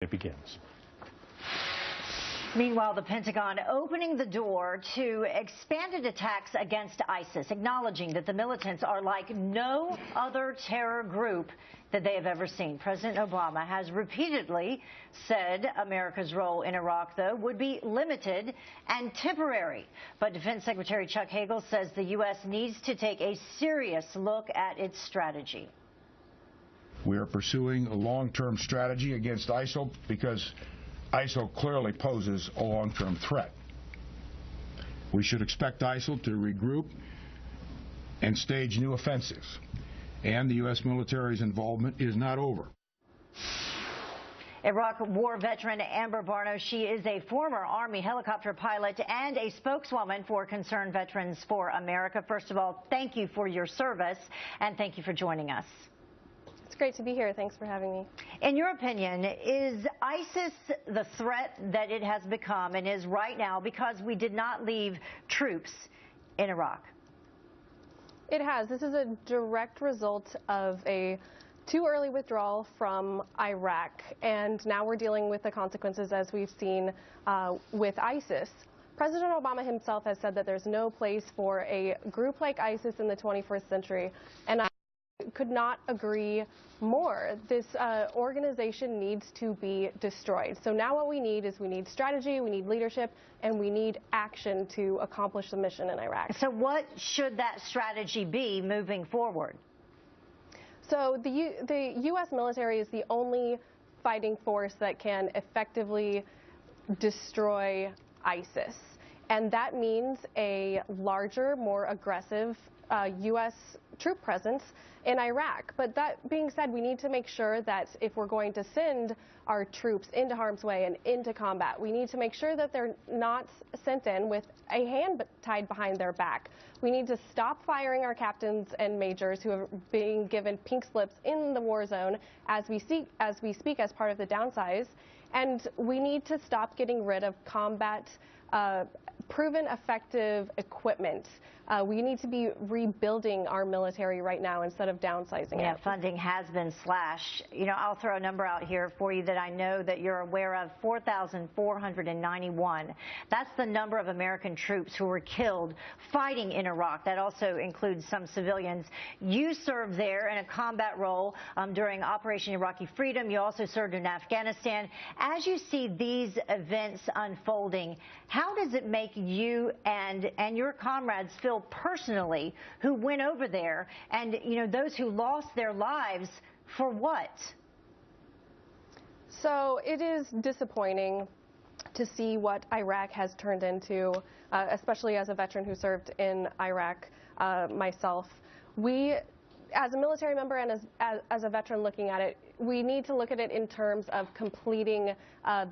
It begins. Meanwhile, the Pentagon opening the door to expanded attacks against ISIS, acknowledging that the militants are like no other terror group that they have ever seen. President Obama has repeatedly said America's role in Iraq, though, would be limited and temporary. But Defense Secretary Chuck Hagel says the U.S. needs to take a serious look at its strategy. We are pursuing a long-term strategy against ISIL because ISIL clearly poses a long-term threat. We should expect ISIL to regroup and stage new offensives. And the U.S. military's involvement is not over. Iraq war veteran Amber Barno, she is a former Army helicopter pilot and a spokeswoman for Concerned Veterans for America. First of all, thank you for your service, and thank you for joining us. It's great to be here. Thanks for having me. In your opinion, is ISIS the threat that it has become and is right now because we did not leave troops in Iraq? It has. This is a direct result of a too early withdrawal from Iraq, and now we're dealing with the consequences, as we've seen with ISIS. President Obama himself has said that there's no place for a group like ISIS in the 21st century, and I could not agree more. This organization needs to be destroyed. So now what we need is we need strategy, we need leadership, and we need action to accomplish the mission in Iraq. So what should that strategy be moving forward? So the U.S. military is the only fighting force that can effectively destroy ISIS. And that means a larger, more aggressive U.S. troop presence in Iraq. But that being said, we need to make sure that if we're going to send our troops into harm's way and into combat, we need to make sure that they're not sent in with a hand tied behind their back. We need to stop firing our captains and majors who are being given pink slips in the war zone as we speak as part of the downsize. And we need to stop getting rid of combat proven effective equipment. We need to be rebuilding our military right now instead of downsizing it. Yeah, funding has been slashed. You know, I'll throw a number out here for you that I know that you're aware of, 4,491. That's the number of American troops who were killed fighting in Iraq. That also includes some civilians. You served there in a combat role during Operation Iraqi Freedom. You also served in Afghanistan. As you see these events unfolding, how does it make you and your comrades feel personally who went over there, and you know, those who lost their lives for what? So it is disappointing to see what Iraq has turned into, especially as a veteran who served in Iraq myself. We, as a military member and as a veteran looking at it, we need to look at it in terms of completing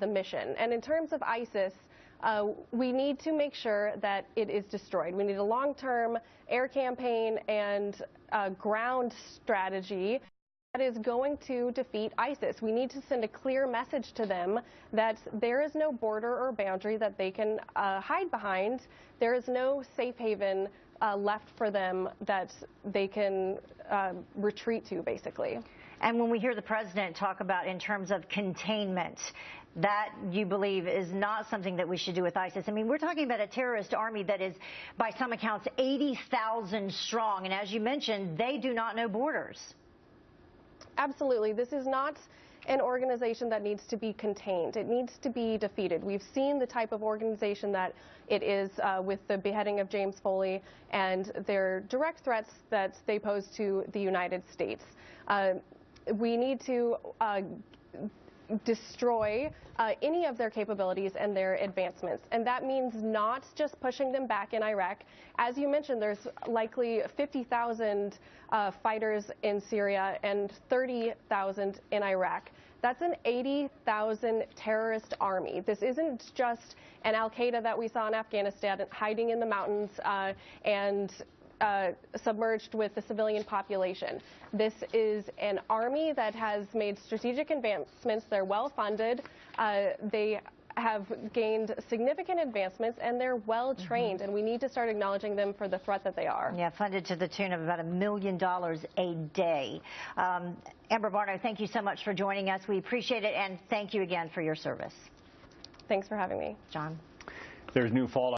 the mission. And in terms of ISIS, we need to make sure that it is destroyed. We need a long-term air campaign and ground strategy that is going to defeat ISIS. We need to send a clear message to them that there is no border or boundary that they can hide behind. There is no safe haven left for them that they can retreat to, basically. And when we hear the president talk about in terms of containment, that you believe is not something that we should do with ISIS. I mean, we're talking about a terrorist army that is, by some accounts, 80,000 strong. And as you mentioned, they do not know borders. Absolutely. This is not an organization that needs to be contained. It needs to be defeated. We've seen the type of organization that it is with the beheading of James Foley and their direct threats that they pose to the United States. We need to destroy any of their capabilities and their advancements. And that means not just pushing them back in Iraq. As you mentioned, there's likely 50,000 fighters in Syria and 30,000 in Iraq. That's an 80,000 terrorist army. This isn't just an al-Qaeda that we saw in Afghanistan hiding in the mountains and submerged with the civilian population. This is an army that has made strategic advancements. They're well funded. They have gained significant advancements, and they're well trained, and we need to start acknowledging them for the threat that they are. Yeah, funded to the tune of about $1 million a day. Amber Barno, thank you so much for joining us. We appreciate it, and thank you again for your service. Thanks for having me. John. There's new fallout.